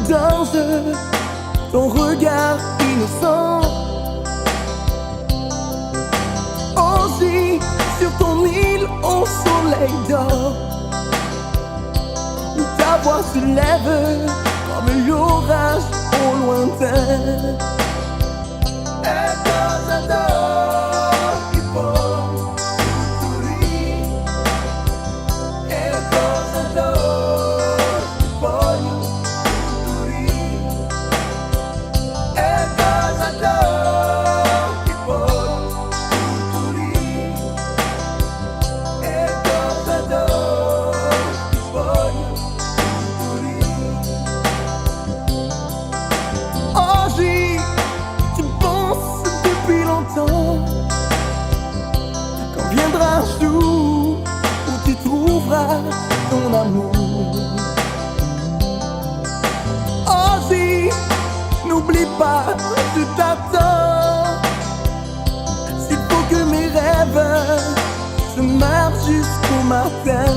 d'ange, ton regard innocent. Angie, sur ton île au soleil d'or, où ta voix se lève comme l'orage au lointain. E cosa d'occhi poi, e cosa d'occhi poi, e cosa d'occhi poi, e cosa d'occhi poi. Angie, tu penses depuis longtemps quand viendra un jour où tu trouveras ton amour. Angie, n'oublie pas, je t'attends. S'il faut que mes rêves se marchent jusqu'au matin.